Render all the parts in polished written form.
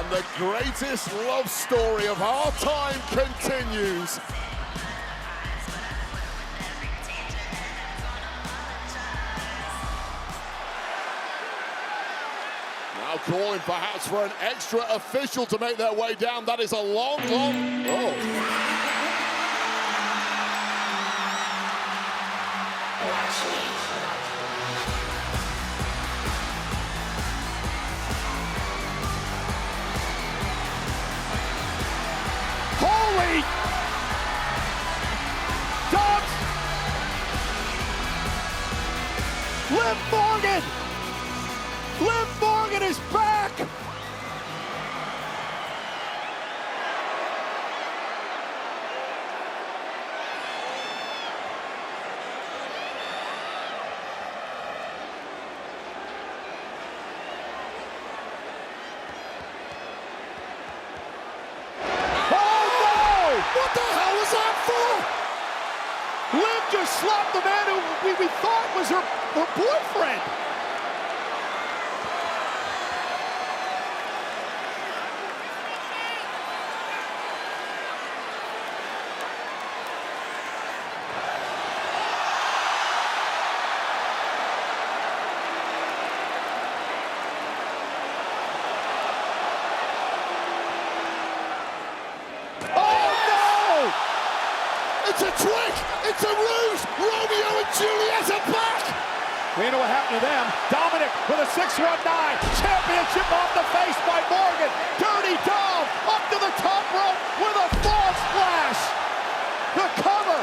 And the greatest love story of our time continues. Now calling perhaps for an extra official to make their way down. That is a long, long... Oh. Holy dogs! Liv Morgan is back! What the hell was that for? Liv just slapped the man who we thought was her boyfriend. It's a trick! It's a ruse! Romeo and Juliet are back! We know what happened to them. Dominic with a 619. Championship off the face by Morgan. Dirty Dom up to the top rope with a false splash. The cover.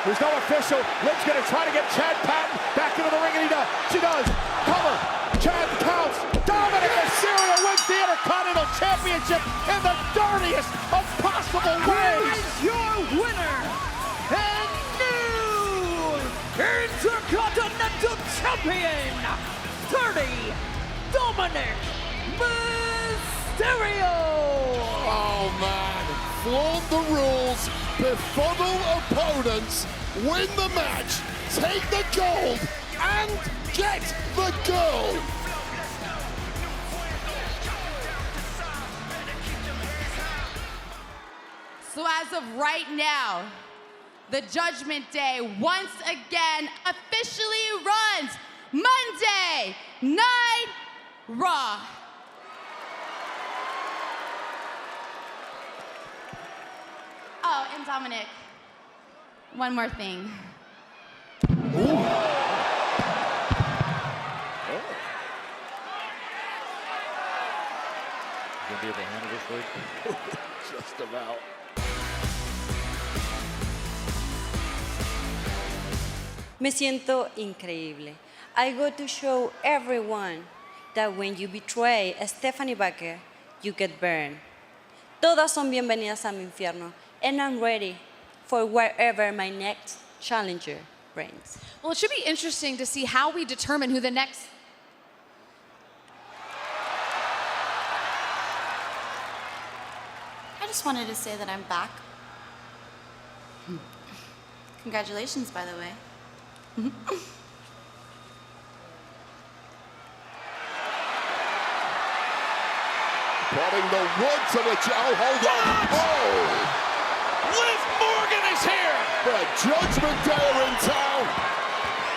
There's no official. Liv's going to try to get Chad Patton back into the ring, and she does. Cover. Chad counts. Dominic Mysterio wins the Intercontinental Championship in the dirtiest of possible ways. Here is your winner and new Intercontinental Champion, Dirty Dominic Mysterio. Oh man, flaunt the rules, befuddle opponents, win the match, take the gold, and get the girl. So as of right now, the Judgment Day once again officially runs Monday Night Raw. Oh, and Dominic, one more thing. Gonna be able to handle this, Liv? Just about. Me siento increíble. I go to show everyone that when you betray Stephanie Baker, you get burned. Todas son bienvenidas a mi infierno, and I'm ready for wherever my next challenger brings. Well, it should be interesting to see how we determine who the next... I just wanted to say that I'm back. Congratulations, by the way. Putting the wood to the jaw. Hold on. Oh! Liv Morgan is here! The Judgment Day are in town.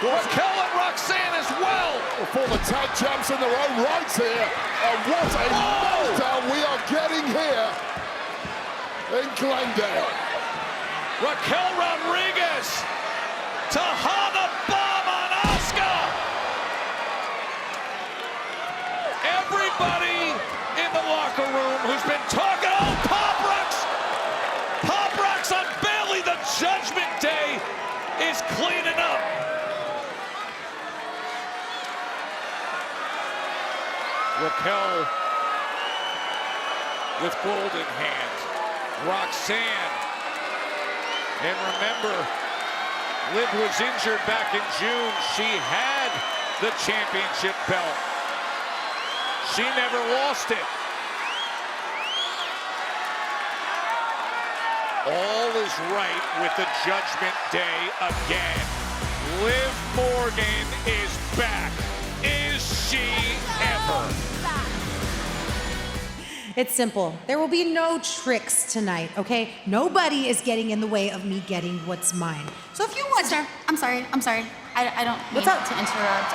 Raquel and Roxanne as well. The former tag champs in their own rights here. And what a meltdown we are getting here in Glendale. Raquel Rodriguez to Hana Bomb on Asuka. Everybody in the locker room who's been talking, oh, Pop Rocks on Bayley. The Judgment Day is cleaning up. Raquel with gold in hand. Roxanne. And remember, Liv was injured back in June. She had the championship belt. She never lost it. All is right with the Judgment Day again. Liv Morgan is back. Is she ever? It's simple. There will be no tricks tonight, okay? Nobody is getting in the way of me getting what's mine. So if you want... Sister, I'm sorry. I don't mean to interrupt.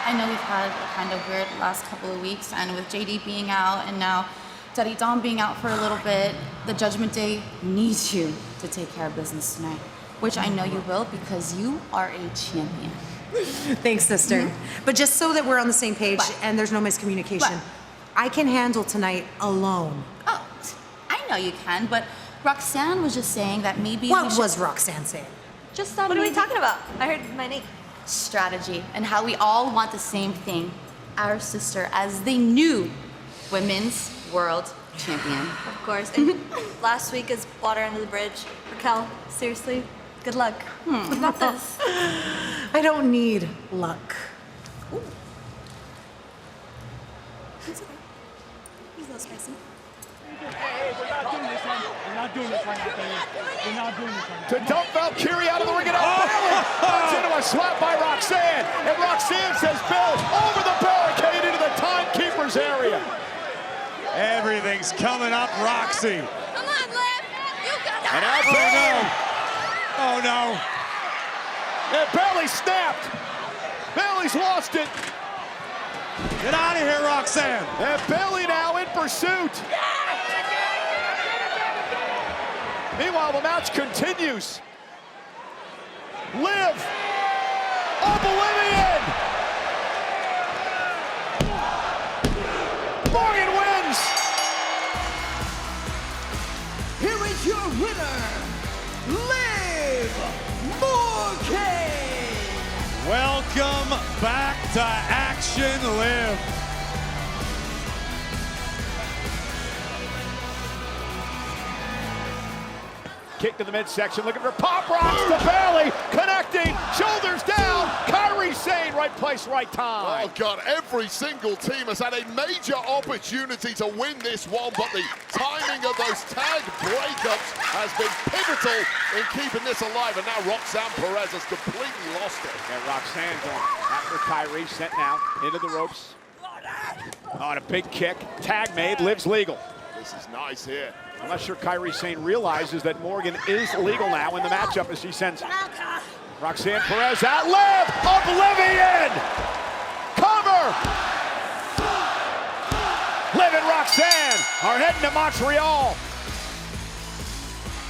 I know we've had a kind of weird last couple of weeks, and with JD being out and now Daddy Dom being out for a little bit, the Judgment Day needs you to take care of business tonight, which I know you will because you are a champion. Thanks, sister. But just so that we're on the same page and there's no miscommunication, I can handle tonight alone. Oh, I know you can, but Roxanne was just saying that maybe What was Roxanne saying? Just that What are we talking about? I heard my name. strategy and how we all want the same thing. Our sister as the new women's world champion. Of course. And last week is water under the bridge. Raquel, seriously, good luck. Not this. I don't need luck. It's okay. He's a little spicy. To dump Valkyrie out of the ring and runs into a slap by Roxanne. And Roxanne says, Bill, over the barricade into the timekeeper's area. Everything's coming up, Roxy. Come on, Liv. You got And it. out Bailey. Oh no. And Bailey snapped. Bailey's lost it. Get out of here, Roxanne. And Bailey now in pursuit. Meanwhile, the match continues. Liv, Oblivion. Morgan wins. Here is your winner, Liv Morgan. Welcome back to action, Liv. Kick to the midsection, looking for pop rocks to Bailey, connecting, shoulders down, Kairi Sane, right place, right time. Oh God, every single team has had a major opportunity to win this one, but the timing of those tag breakups has been pivotal in keeping this alive, and now Roxanne Perez has completely lost it. And Roxanne going after Kairi, sent now into the ropes. On a big kick, tag made, Liv's legal. This is nice here. I'm not sure Kairi Sane realizes that Morgan is legal now in the matchup as she sends Roxanne Perez out. Liv, Oblivion! Cover! Liv and Roxanne are heading to Montreal.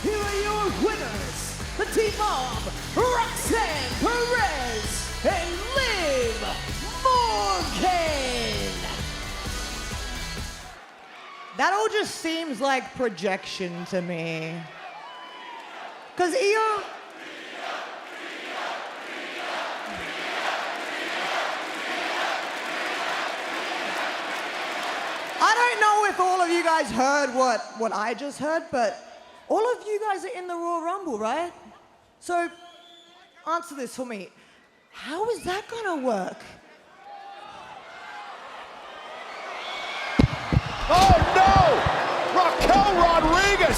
Here are your winners, the team of Roxanne Perez and Liv Morgan. That all just seems like projection to me. Because Io... I don't know if all of you guys heard what I just heard, but all of you guys are in the Royal Rumble, right? So, answer this for me. How is that gonna work? Oh no! Raquel Rodriguez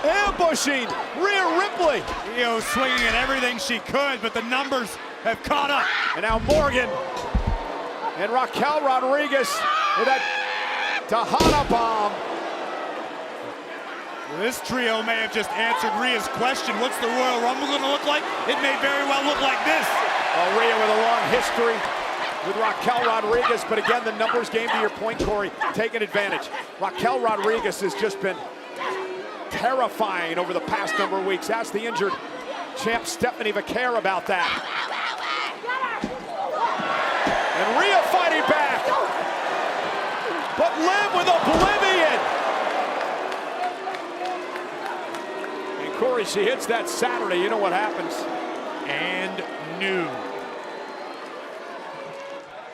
ambushing Rhea Ripley. Io swinging at everything she could, but the numbers have caught up. And now Morgan and Raquel Rodriguez with that Tejana bomb. This trio may have just answered Rhea's question. What's the Royal Rumble going to look like? It may very well look like this. Well, Rhea with a long history with Raquel Rodriguez, but again, the numbers game, to your point, Corey, taking advantage. Raquel Rodriguez has just been terrifying over the past number of weeks. Ask the injured champ Stephanie Vaquer about that. And Rhea fighting back, but Liv with Oblivion. And Corey, she hits that Saturday, you know what happens. And new.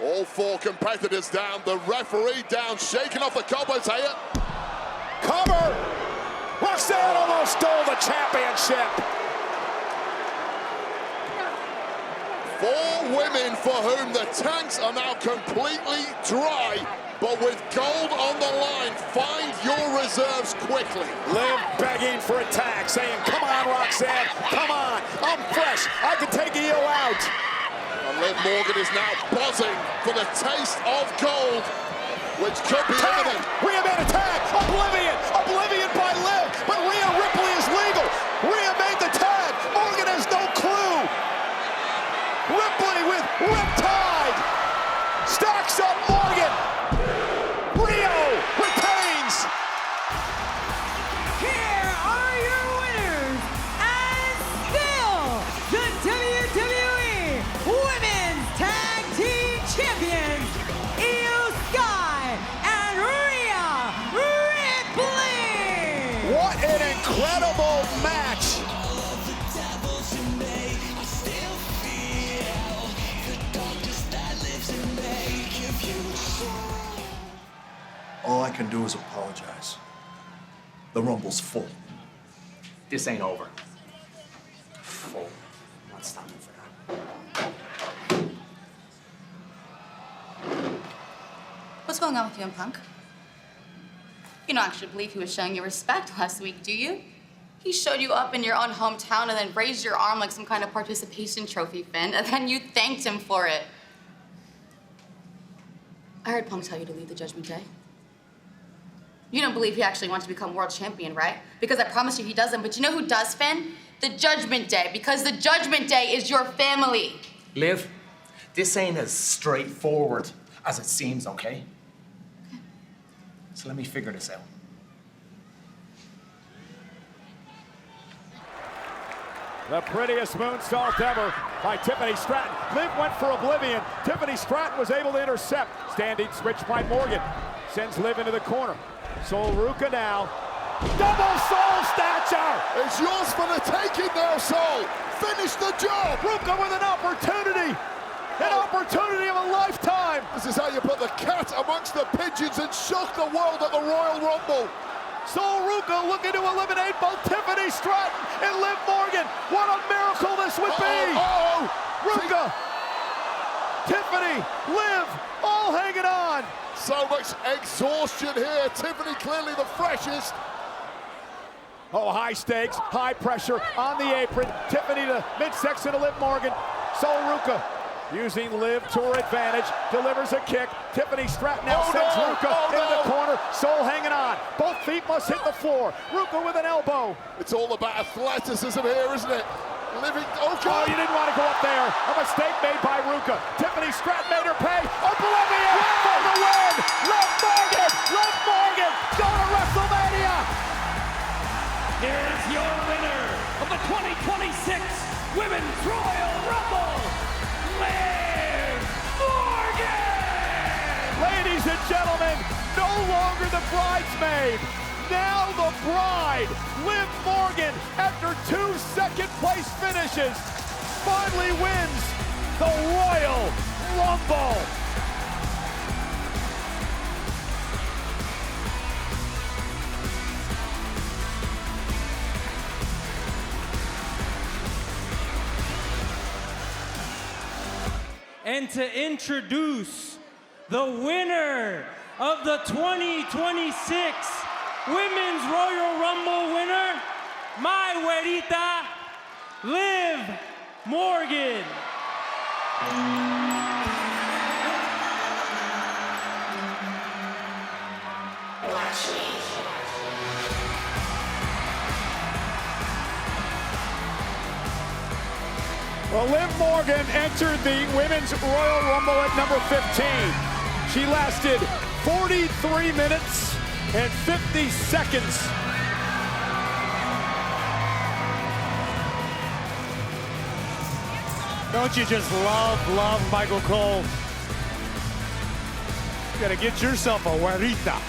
All four competitors down, the referee down, shaking off the cobwebs here. Cover! Roxanne almost stole the championship. 4 women for whom the tanks are now completely dry, but with gold on the line, find your reserves quickly. Liv begging for a tag, saying, come on, Roxanne, come on, I'm fresh, I can take Io out. And Liv Morgan is now buzzing for the taste of gold. which could be imminent. Rhea made a tag. Oblivion by Liv, but Rhea Ripley is legal. Rhea made the tag. Morgan has no clue. Ripley with Riptide stacks up Morgan. Rio retains. Here are your winners, and still the WWE Women's Tag Team Champions, Io Sky and Rhea Ripley. What an incredible match. All I can do is apologize. The Rumble's full. This ain't over. Full. I'm not stopping for that. What's going on with you and Punk? You don't actually believe he was showing you respect last week, do you? He showed you up in your own hometown and then raised your arm like some kind of participation trophy, Finn, and then you thanked him for it. I heard Punk tell you to leave the Judgment Day. You don't believe he actually wants to become world champion, right? Because I promise you he doesn't, but you know who does, Finn? The Judgment Day, because the Judgment Day is your family. Liv, this ain't as straightforward as it seems, okay? So let me figure this out. The prettiest moonsault ever by Tiffany Stratton. Liv went for Oblivion. Tiffany Stratton was able to intercept. Standing switch by Morgan. Sends Liv into the corner. Sol Ruca now. Double Sol Snatcher! It's yours for the taking now, Sol. Finish the job. Ruca with an opportunity. An opportunity of a lifetime. This is how you put the cat amongst the pigeons and shock the world at the Royal Rumble. Sol Ruca looking to eliminate both Tiffany Stratton and Liv Morgan. What a miracle this would be! Ruca, Tiffany, Liv, all hanging on. So much exhaustion here. Tiffany clearly the freshest. Oh, high stakes, high pressure on the apron. Tiffany to midsection to Liv Morgan. Sol Ruca using Liv to her advantage, delivers a kick. Tiffany Stratton now sends Ruca into the corner. Sol hanging on. Both feet must hit the floor. Ruca with an elbow. It's all about athleticism here, isn't it? Living. Oh, you didn't want to go up there. A mistake made by Ruca. Tiffany Stratton made her pay. Oblivion for the win. Liv Morgan, going to WrestleMania. Here's your winner of the 2026 Women's Royal Rumble, Liv Morgan! Ladies and gentlemen, no longer the bridesmaid, now the bride. Liv Morgan, after 2 second-place finishes, finally wins the Royal Rumble. And to introduce the winner of the 2026 Women's Royal Rumble winner, my güerita, Liv Morgan. Well, Liv Morgan entered the Women's Royal Rumble at number 15. She lasted 43 minutes and 50 seconds. Don't you just love Michael Cole? You gotta get yourself a güerita.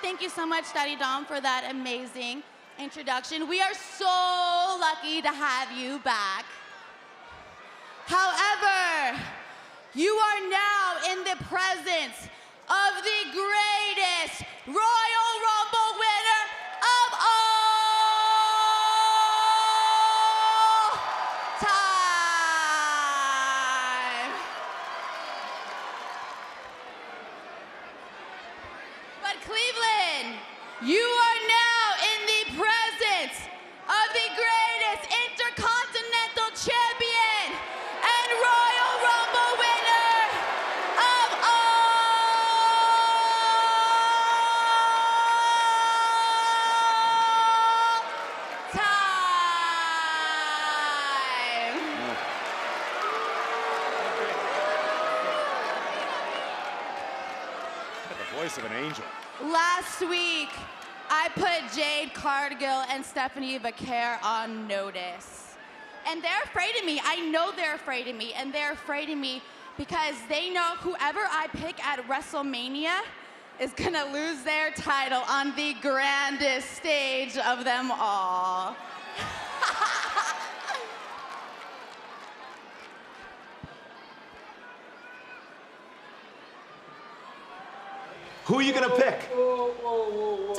Thank you so much, Daddy Dom, for that amazing introduction. We are so lucky to have you back. However, you are now in the presence of the greatest Royal Rumble winner of all time. But Cleveland, you are now in the presence of the greatest Intercontinental Champion and Royal Rumble winner of all time. The voice of an angel. Last week, I put Jade Cargill and Stephanie Vaquer on notice. And they're afraid of me. I know they're afraid of me. And they're afraid of me because they know whoever I pick at WrestleMania is gonna lose their title on the grandest stage of them all. Who are you gonna pick? Dominic?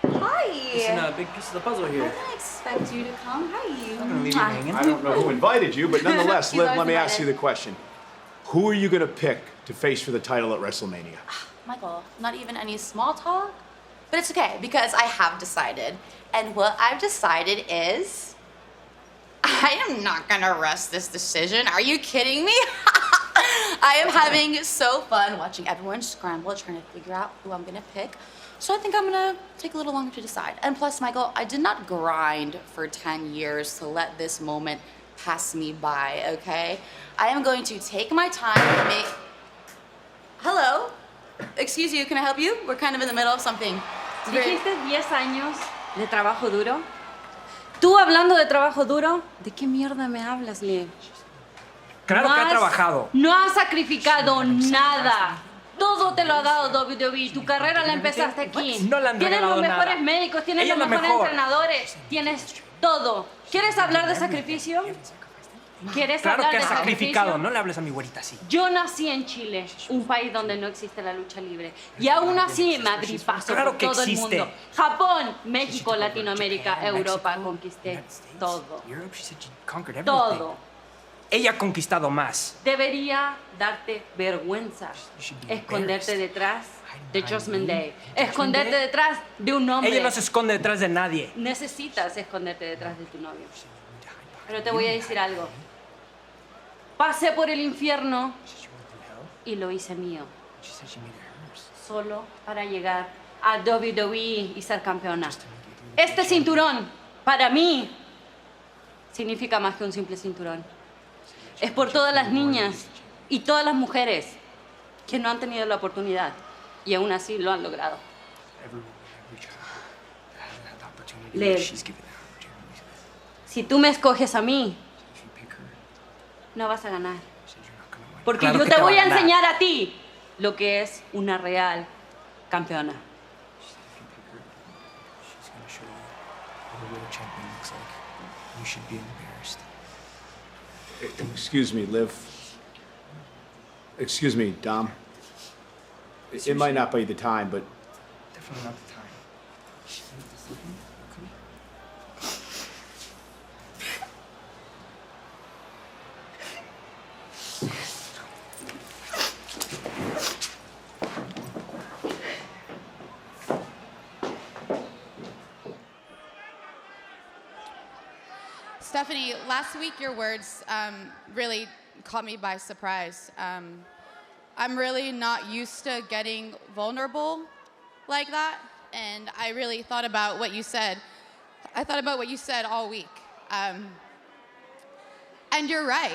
Hi. Missing a big piece of the puzzle I here. didn't expect you to come. Hi. I'm gonna leave you hanging. I don't know who invited you, but nonetheless, He's Liv, always let me ask you invited. the question. Who are you gonna pick to face for the title at WrestleMania? Michael, not even any small talk? But it's okay, because I have decided. And what I've decided is, I am not gonna rest this decision. Are you kidding me? I am having so fun watching everyone scramble, trying to figure out who I'm gonna pick. So I think I'm gonna take a little longer to decide. And plus, Michael, I did not grind for 10 years to let this moment pass me by, okay? I am going to take my time and make... Hello? Excuse you, can I help you? We're kind of in the middle of something. It's very- ¿Dijiste 10 años de trabajo duro? ¿Tú hablando de trabajo duro? ¿De qué mierda me hablas, Liv? Claro que ha trabajado. No has sacrificado nada. Todo te lo ha dado WWE. Tu carrera la empezaste aquí. No le han Tienes regalado los mejores nada. médicos, tienes Ella los es la mejores mejor. entrenadores, tienes todo. ¿Quieres hablar de sacrificio? ¿Quieres Claro hablar que de ha sacrificio? sacrificado. No le hables a mi güerita así. Yo nací en Chile, un país donde no existe la lucha libre. Y aún así me abrí paso Claro por que todo existe. el mundo. Japón, México, Latinoamérica, Europa, conquisté todo. Europe, she said she conquered everything. Todo. Ella ha conquistado más. Debería darte vergüenza esconderte detrás de Judgment Day. Esconderte detrás de un hombre. Ella no se esconde detrás de nadie. Necesitas esconderte detrás de tu novio. Pero te voy a decir algo. Pasé por el infierno y lo hice mío. Solo para llegar a WWE y ser campeona. Este cinturón, para mí, significa más que un simple cinturón. Es por todas las niñas y todas las mujeres que no han tenido la oportunidad y aún así lo han logrado. Liv, si tú me escoges a mí, no vas a ganar. Porque Claro yo que te te voy va a a ganar. enseñar a ti lo que es una real campeona. She's gonna show you what a real champion looks like. You should be embarrassed. Excuse me, Liv. Excuse me, Dom. It might not be the time, but Definitely not the time. Stephanie, last week your words really caught me by surprise. I'm really not used to getting vulnerable like that, and I really thought about what you said. I thought about what you said all week. And you're right.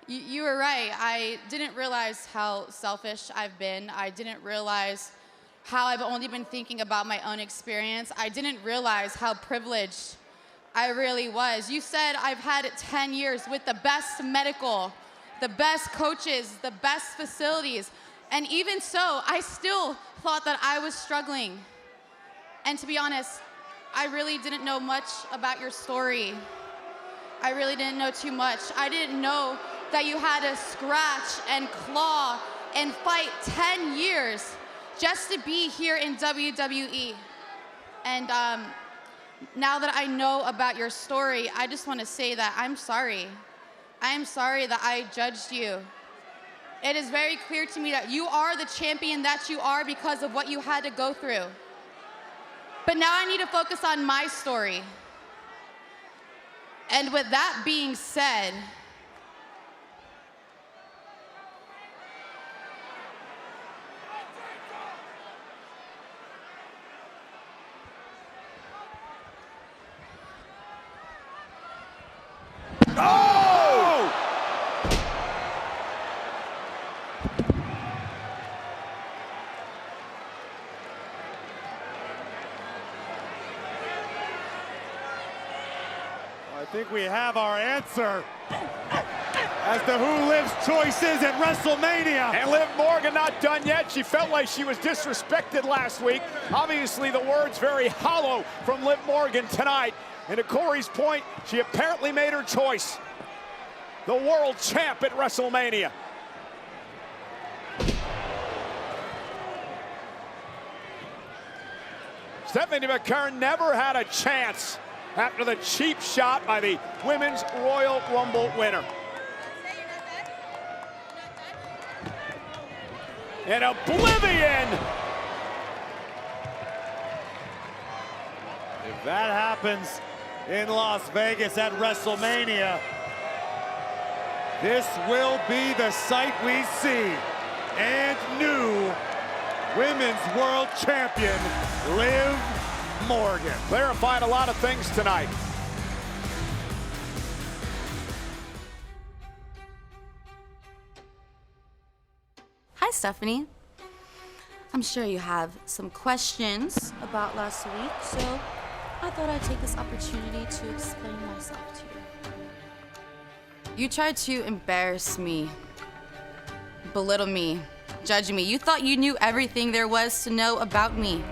You were right. I didn't realize how selfish I've been. I didn't realize how I've only been thinking about my own experience. I didn't realize how privileged I really was. You said I've had 10 years with the best medical, the best coaches, the best facilities. And even so, I still thought that I was struggling. And to be honest, I really didn't know much about your story. I really didn't know too much. I didn't know that you had to scratch and claw and fight 10 years just to be here in WWE. And now that I know about your story, I just want to say that I'm sorry. I'm sorry that I judged you. It is very clear to me that you are the champion that you are because of what you had to go through. But now I need to focus on my story. And with that being said, I think we have our answer as to who Liv's choice is at WrestleMania. And Liv Morgan not done yet. She felt like she was disrespected last week. Obviously, the words very hollow from Liv Morgan tonight. And to Corey's point, she apparently made her choice. The world champ at WrestleMania. Stephanie McCurry never had a chance after the cheap shot by the Women's Royal Rumble winner. And Oblivion! If that happens in Las Vegas at WrestleMania, this will be the sight we see. And new Women's World Champion, Liv Morgan. Clarified a lot of things tonight. Hi, Stephanie. I'm sure you have some questions about last week, so I thought I'd take this opportunity to explain myself to you. You tried to embarrass me, belittle me, judge me. You thought you knew everything there was to know about me.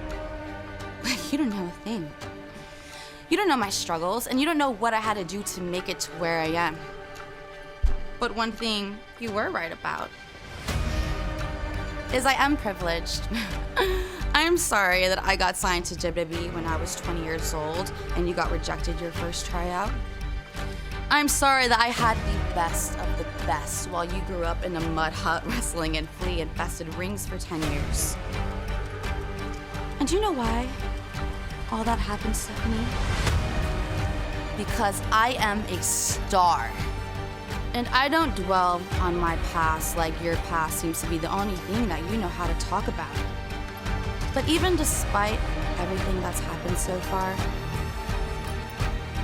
You don't know a thing. You don't know my struggles, and you don't know what I had to do to make it to where I am. But one thing you were right about is I am privileged. I am sorry that I got signed to WWE when I was 20 years old and you got rejected your first tryout. I'm sorry that I had the best of the best while you grew up in a mud hut wrestling in flea-infested rings for 10 years. And do you know why all that happened, Stephanie? Because I am a star. And I don't dwell on my past like your past seems to be the only thing that you know how to talk about. But even despite everything that's happened so far,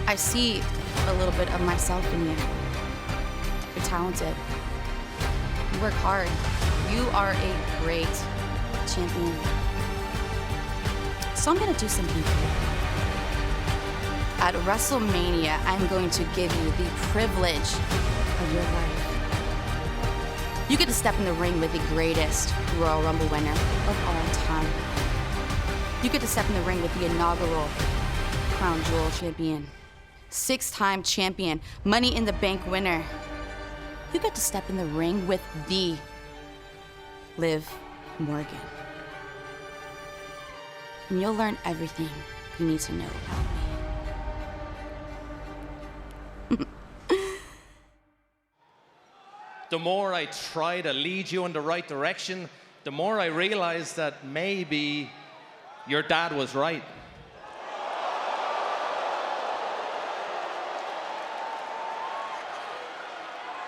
I see a little bit of myself in you. You're talented. You work hard. You are a great champion. So I'm gonna do something for you. At WrestleMania, I'm going to give you the privilege of your life. You get to step in the ring with the greatest Royal Rumble winner of all time. You get to step in the ring with the inaugural Crown Jewel champion, 6-time champion, Money in the Bank winner. You get to step in the ring with the Liv Morgan. And you'll learn everything you need to know about me. The more I try to lead you in the right direction, the more I realize that maybe your dad was right.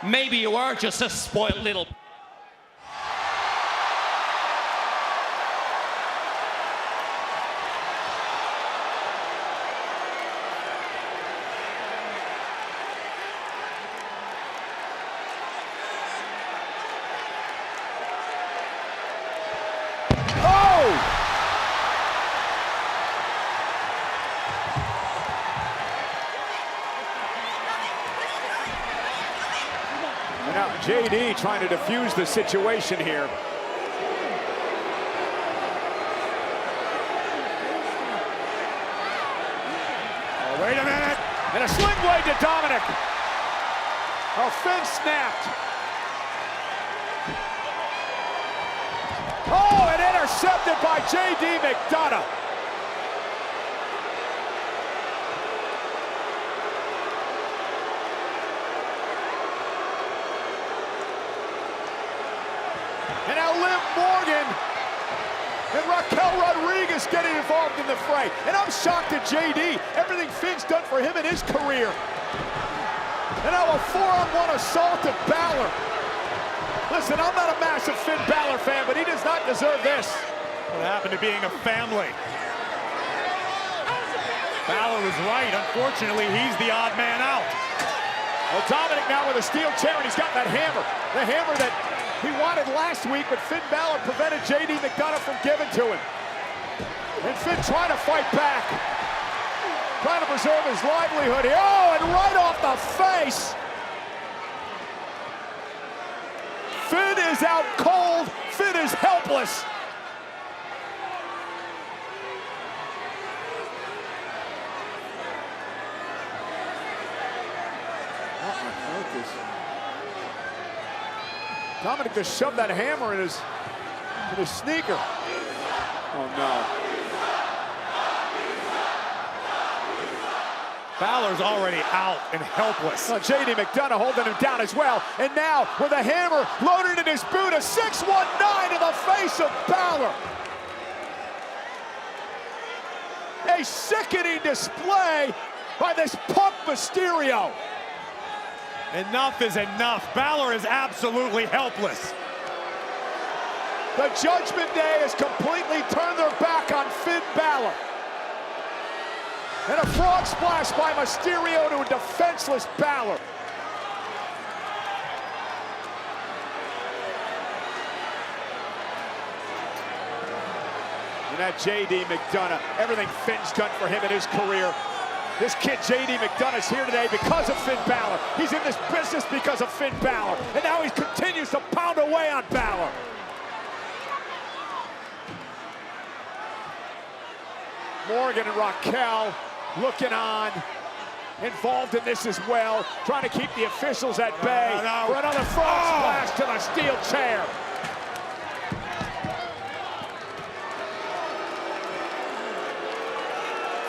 Maybe you are just a spoiled little... And now JD trying to defuse the situation here. Oh, wait a minute. And a sling blade to Dominic. Oh, Finn snapped. Oh, and intercepted by J.D. McDonagh. And now Liv Morgan and Raquel Rodriguez getting involved in the fray. And I'm shocked at JD, everything Finn's done for him in his career. And now a 4-on-1 assault of Balor. Listen, I'm not a massive Finn Balor fan, but he does not deserve this. What happened to being a family? Balor was right. Unfortunately, he's the odd man out. Well, Dominic now with a steel chair, and he's got that hammer. The hammer that he wanted last week, but Finn Balor prevented J.D. McDonagh from giving to him. And Finn trying to fight back. Trying to preserve his livelihood here. Oh, and right off the face. Finn is out cold. Finn is helpless. Dominic just shoved that hammer in his sneaker. Oh no. Balor's already out and helpless. Well, J.D. McDonagh holding him down as well. And now with a hammer loaded in his boot, a 619 in the face of Balor. A sickening display by this punk Mysterio. Enough is enough. Balor is absolutely helpless. The Judgment Day has completely turned their back on Finn Balor. And a frog splash by Mysterio to a defenseless Balor. And that J.D. McDonagh, everything Finn's done for him in his career. This kid, J.D. McDonough's here today because of Finn Balor. He's in this business because of Finn Balor. And now he continues to pound away on Balor. Morgan and Raquel looking on, involved in this as well, trying to keep the officials at bay for another frog splash to the steel chair.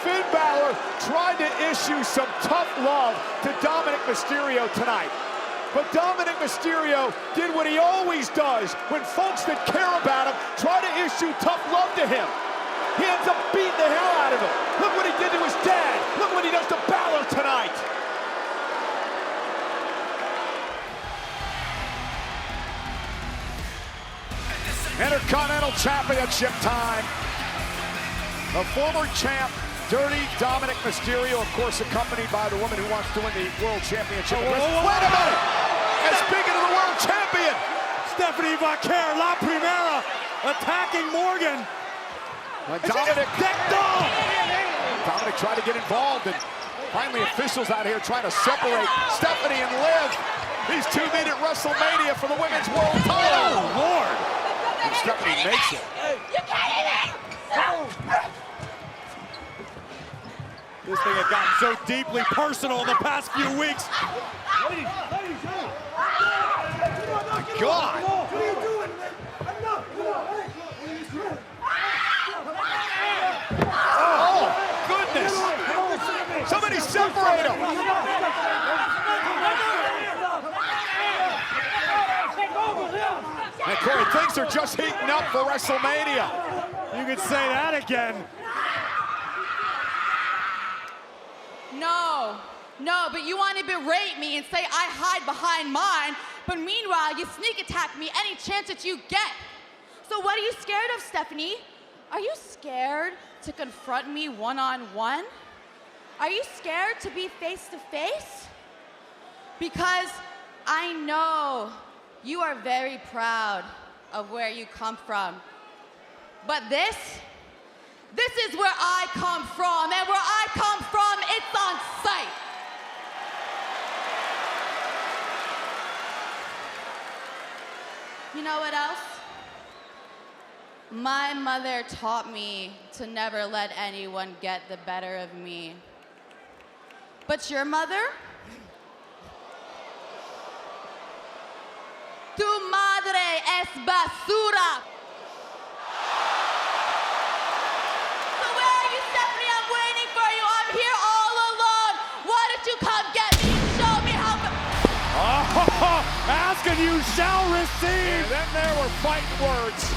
Finn Balor tried to issue some tough love to Dominic Mysterio tonight. But Dominic Mysterio did what he always does when folks that care about him try to issue tough love to him. He ends up beating the hell out of him. Look what he did to his dad. Look what he does to Balor tonight. Intercontinental Championship time. The former champ, Dirty Dominic Mysterio, of course, accompanied by the woman who wants to win the World Championship. Wait a minute! And speaking of the World Champion, Stephanie Vaquer, La Primera, attacking Morgan. Dominic tried to get involved, and finally officials out here trying to separate Stephanie and Liv. These two meet at WrestleMania for the Women's World title. Oh, Lord. And Stephanie makes it. This thing has gotten so deeply personal in the past few weeks. God. What are you doing, man? Enough. Oh, goodness. Somebody separate them. And Corey, things are just heating up for WrestleMania. You could say that again. No, but you want to berate me and say I hide behind mine, but meanwhile, you sneak attack me any chance that you get. So what are you scared of, Stephanie? Are you scared to confront me one-on-one? Are you scared to be face-to-face? Because I know you are very proud of where you come from. But this is where I come from, and where I come from, it's on sight. You know what else? My mother taught me to never let anyone get the better of me. But your mother? Tu madre es basura. So where are you, Stephanie? I'm waiting for you. I'm here all alone. Why don't you come get me and show me how... Ask and you shall receive. And then there were fighting words.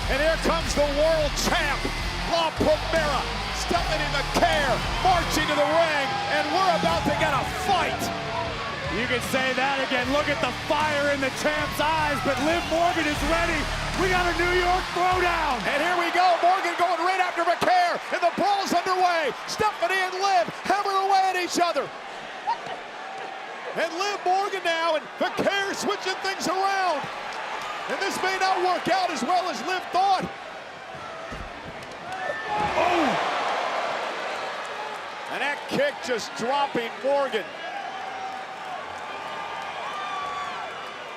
And here comes the world champ, La Primera, Stephanie McCare, marching to the ring, and we're about to get a fight. You can say that again. Look at the fire in the champ's eyes, but Liv Morgan is ready. We got a New York throwdown. And here we go. Morgan going right after McCare, and the brawl's underway. Stephanie and Liv hammering away at each other. And Liv Morgan now, and McCare switching things around. And this may not work out as well as Liv thought. Oh! And that kick just dropping Morgan.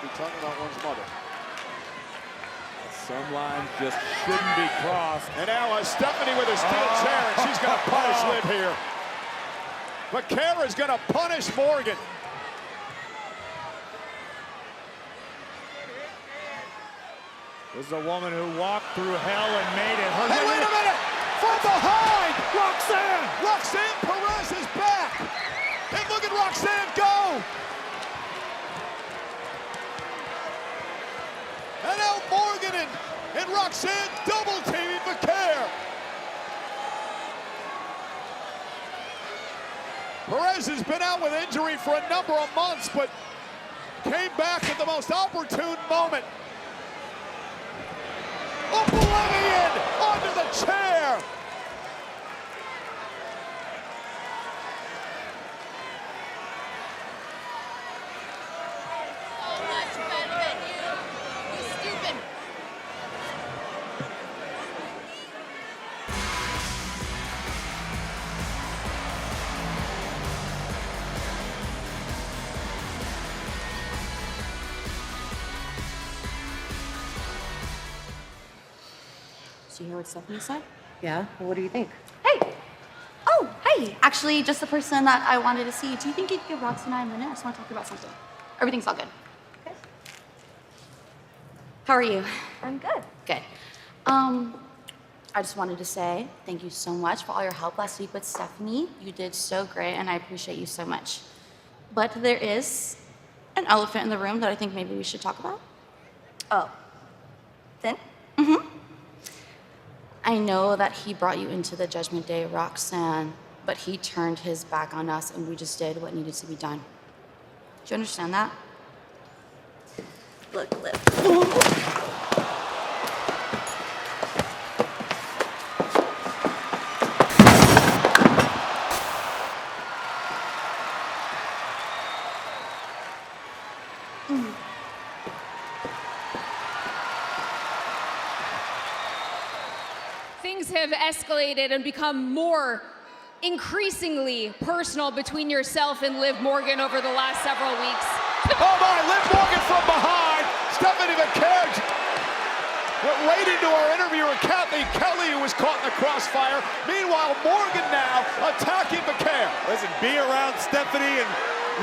Be talking about one's mother. Some lines just shouldn't be crossed. And now Stephanie with a steel chair, and she's going to punish Liv here. McCare is going to punish Morgan. This is a woman who walked through hell and made it. Hey, wait a minute! From behind! Roxanne! Roxanne Perez is back! And look at Roxanne go! And now Morgan and Roxanne double-teaming McCare. Perez has been out with injury for a number of months, but came back at the most opportune moment. Oblivion onto the chair. So much better than you. You stupid. Did you hear what Stephanie said? Yeah? Well, what do you think? Hey! Oh, hey! Actually, just the person that I wanted to see. Do you think you could give Roxy and I a minute? I just want to talk about something. Everything's all good. Okay. How are you? I'm good. Good. I just wanted to say thank you so much for all your help last week with Stephanie. You did so great, and I appreciate you so much. But there is an elephant in the room that I think maybe we should talk about. Oh. Finn? Mm-hmm. I know that he brought you into the Judgment Day, Roxanne, but he turned his back on us, and we just did what needed to be done. Do you understand that? Look, Liv. Things have escalated and become more increasingly personal between yourself and Liv Morgan over the last several weeks. Oh my, Liv Morgan from behind. Stephanie McCare went right into our interviewer, Kathy Kelly, who was caught in the crossfire. Meanwhile, Morgan now attacking McCare. Listen, be around Stephanie and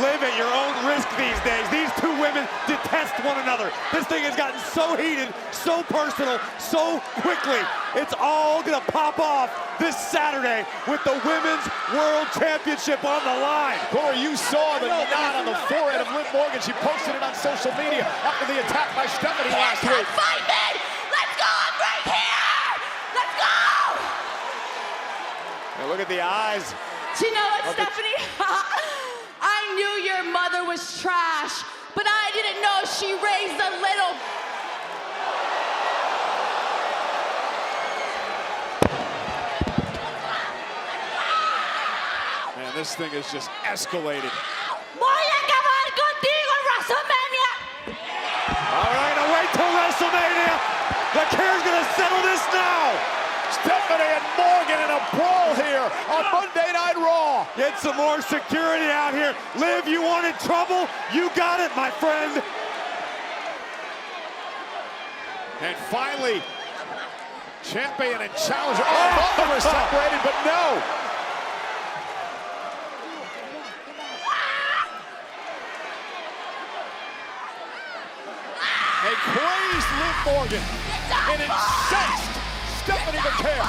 Liv at your own risk these days. These two women detest one another. This thing has gotten so heated, so personal, so quickly. It's all gonna pop off this Saturday with the Women's World Championship on the line. Corey, you saw the knot on the forehead of Liv Morgan. She posted it on social media after the attack by Stephanie last week. Fight me! Let's go! I'm right here! Let's go! And look at the eyes. Do you know what, Stephanie? I knew your mother was trash, but I didn't know she raised a little... Man, this thing is just escalated. Voy a acabar contigo en WrestleMania! All right, now wait till WrestleMania. McCare's gonna settle this now. Stephanie and Morgan in a brawl here on Monday Night Raw. Get some more security out here. Liv, you wanted trouble? You got it, my friend. And finally, champion and challenger. Oh, both of them are separated, but no. They crazed Liv Morgan and incensed Stephanie McCare.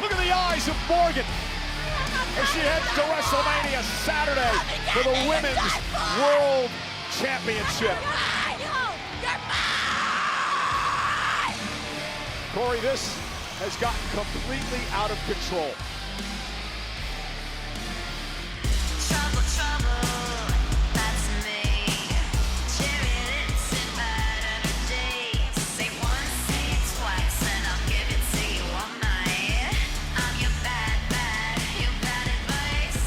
Look at the eyes of Morgan as she heads to WrestleMania Saturday for the Women's World Championship. Corey, this has gotten completely out of control. Trouble, trouble, that's me. Cherry lips and bad energy. Say once, say it twice, and I'll give it to you all night. I'm your bad, bad, your bad advice.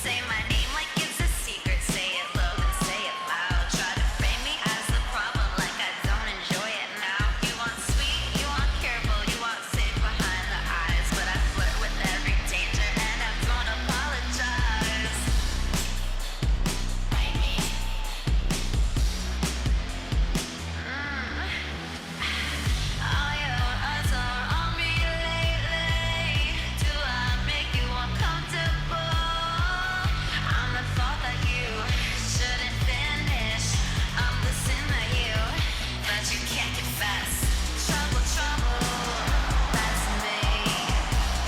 Say my name like it's a secret. Say it low and say it loud. Try to frame me as the problem like I don't enjoy it now. You want sweet, you want careful, you want safe behind the eyes. But I flirt with every danger and I don't apologize. All your eyes are on me lately. Do I make you uncomfortable? I'm the thought that you shouldn't finish. I'm the sin that you can't confess. Trouble, trouble, that's me.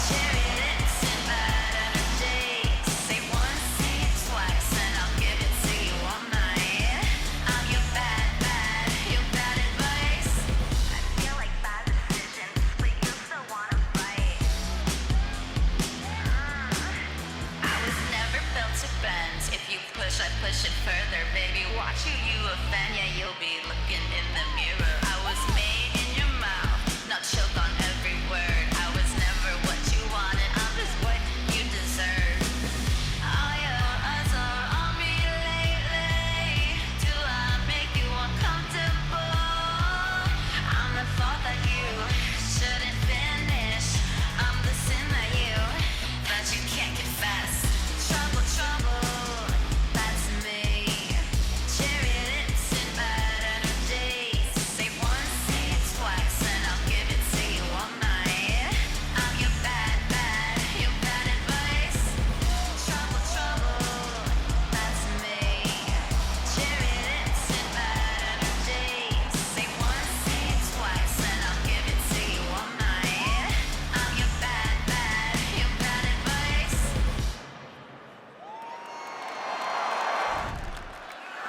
Cherry lips and bad energy. Say once, say it twice, and I'll give it to you all night. I'm your bad, bad, your bad advice. I feel like bad decisions, but you still wanna fight. I was never built to bend. If you push, I push it further, baby. Watch who you offend, yeah, you'll be looking in the mirror. I was made in your mouth, not choked on every word. I was never what you wanted, I'm just what you deserve. All your eyes are on me lately. Do I make you uncomfortable? I'm the thought that you shouldn't finish. I'm the sin that you can't confess. Trouble, trouble, that's me. Cherry lips and bad energy. Say once, say it twice, and I'll give it to you all night. I'm your bad, bad, your bad advice. Trouble, trouble, that's me. Cherry lips and bad energy. Say once, say it twice, and I'll give it to you all night. I'm your bad, bad, your bad advice.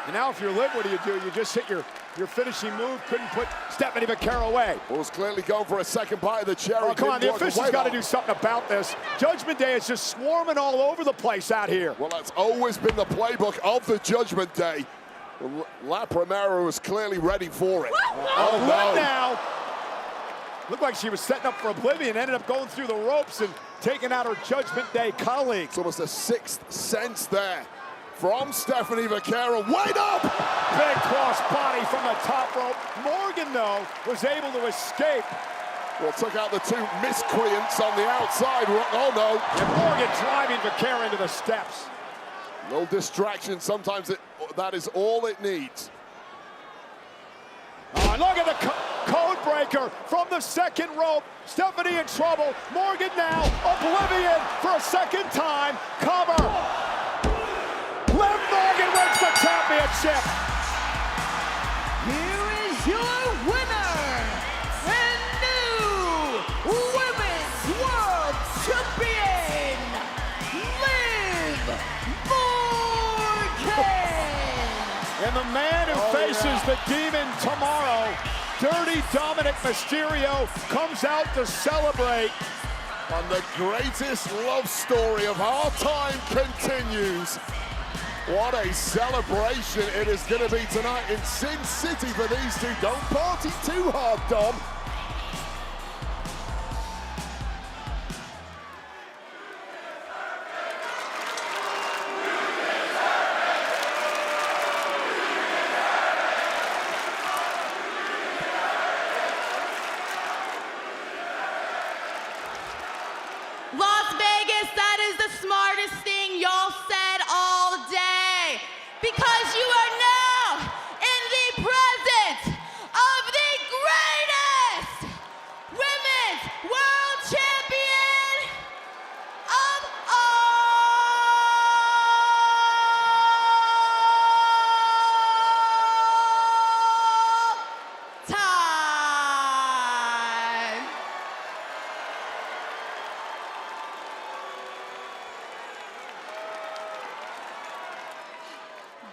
And now if you're Liv, what do? You just hit your finishing move, couldn't put Stephanie McCare away. Well, was clearly going for a second bite of the cherry. Oh, come on, the Didn't work officials away, got to though. do something about this. Judgment Day is just swarming all over the place out here. Well, that's always been the playbook of the Judgment Day. La Primera was clearly ready for it. Oh, Liv now. Looked like she was setting up for Oblivion, ended up going through the ropes and taking out her Judgment Day colleague. It's almost a sixth sense there from Stephanie McCare. Wait up! Big cross body from the top rope. Morgan, though, was able to escape. Well, took out the two miscreants on the outside. Oh, no. And Morgan driving McCare into the steps. No distraction. Sometimes that is all it needs. Oh, and look at the code breaker from the second rope. Stephanie in trouble. Morgan now. Oblivion for a second time. Cover. Liv Morgan wins the championship. Here is your winner and new Women's World Champion, Liv Morgan. And the man who faces the demon tomorrow, Dirty Dominic Mysterio, comes out to celebrate. And the greatest love story of our time continues. What a celebration it is going to be tonight in Sin City for these two. Don't party too hard, Dom. Las Vegas, that is the smartest thing y'all said all day. Because you are now in the presence of the greatest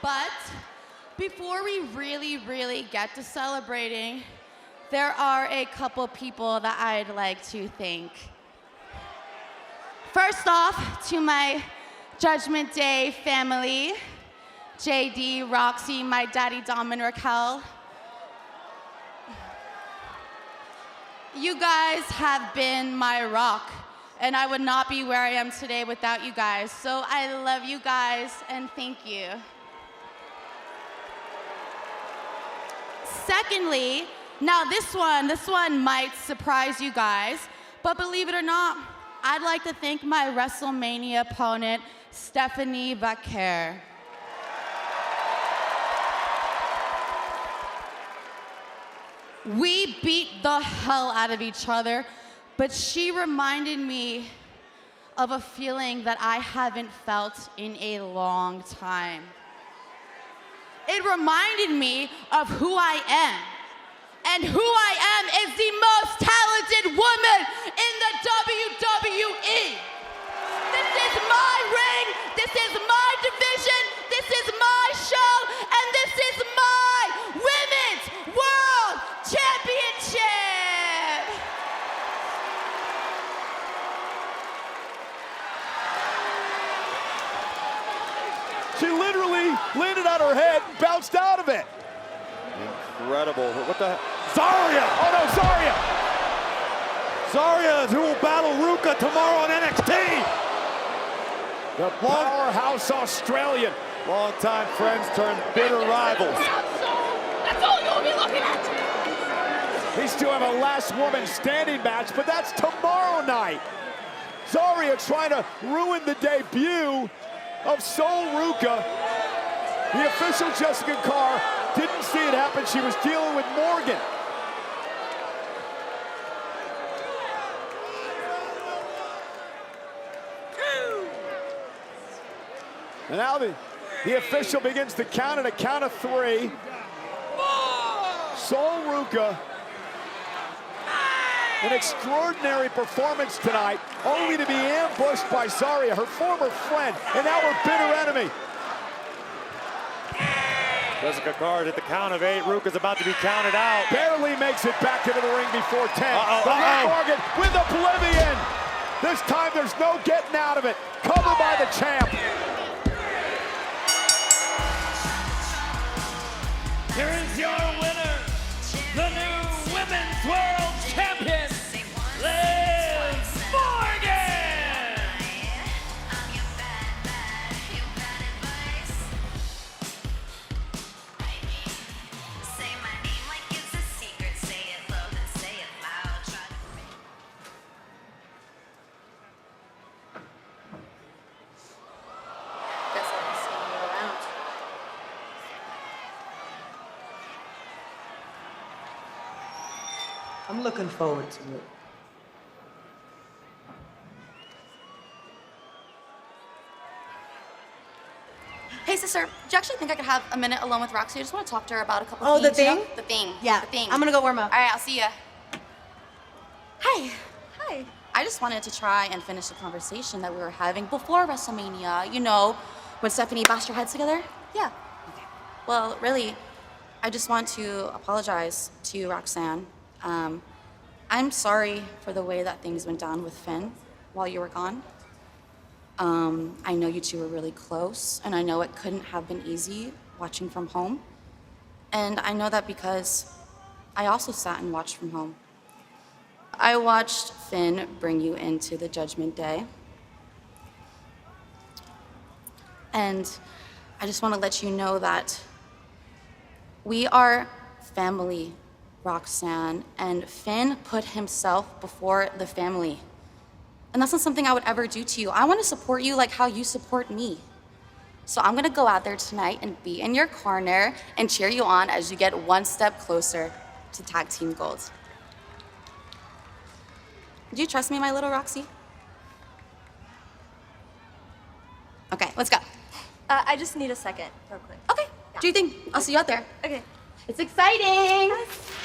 But before we really get to celebrating, there are a couple people that I'd like to thank. First off, to my Judgment Day family, JD, Roxy, my daddy Dom and Raquel. You guys have been my rock, and I would not be where I am today without you guys. So I love you guys, and thank you. Secondly, now this one might surprise you guys, but believe it or not, I'd like to thank my WrestleMania opponent, Stephanie Vaquer. We beat the hell out of each other, but she reminded me of a feeling that I haven't felt in a long time. It reminded me of who I am. And who I am is the most talented woman in the WWE. This is my ring, this is my division, this is my show, and this is my Women's World Championship. She literally landed on her head and bounced out of it. Incredible. What the heck? Zarya! Oh no, Zarya! Zarya, who will battle Ruka tomorrow on NXT. The powerhouse Australian. Longtime friends turned bitter rivals. That's all you'll be looking at. These two have a last woman standing match, but that's tomorrow night. Zarya trying to ruin the debut of Sol Ruka. The official Jessica Carr didn't see it happen. She was dealing with Morgan. And now the official begins to count at a count of 3. Sol Ruka, an extraordinary performance tonight, only to be ambushed by Zarya, her former friend, and now her bitter enemy. Jessica Carr at the count of 8. Ruka's about to be counted out. Barely makes it back into the ring before 10. Uh-oh. Morgan with Oblivion. This time there's no getting out of it. Covered by the champ. Here is your winner, the new Women's World Champion, Liv Morgan! Say my name like it's a secret. Say it loud and say it loud. Try to Guess I'll be seeing you around. I'm looking forward to it. Hey, sister, do you actually think I could have a minute alone with Roxy? I just want to talk to her about a couple Oh, things. the you know? thing? The thing. Yeah, The thing. I'm gonna go warm up. All right, I'll see ya. Hi. Hi. I just wanted to try and finish the conversation that we were having before WrestleMania. You know, when Stephanie bashed her heads together? Yeah. Well, really, I just want to apologize to Roxanne. I'm sorry for the way that things went down with Finn while you were gone. I know you two were really close, and I know it couldn't have been easy watching from home. And I know that because I also sat and watched from home. I watched Finn bring you into the Judgment Day. And I just want to let you know that we are family, Roxanne, and Finn put himself before the family. And that's not something I would ever do to you. I want to support you like how you support me. So I'm gonna go out there tonight and be in your corner and cheer you on as you get one step closer to Tag Team Gold. Do you trust me, my little Roxy? Okay, let's go. I just need a second, real quick. Okay, do you think? I'll see you out there. Okay. It's exciting. Yes.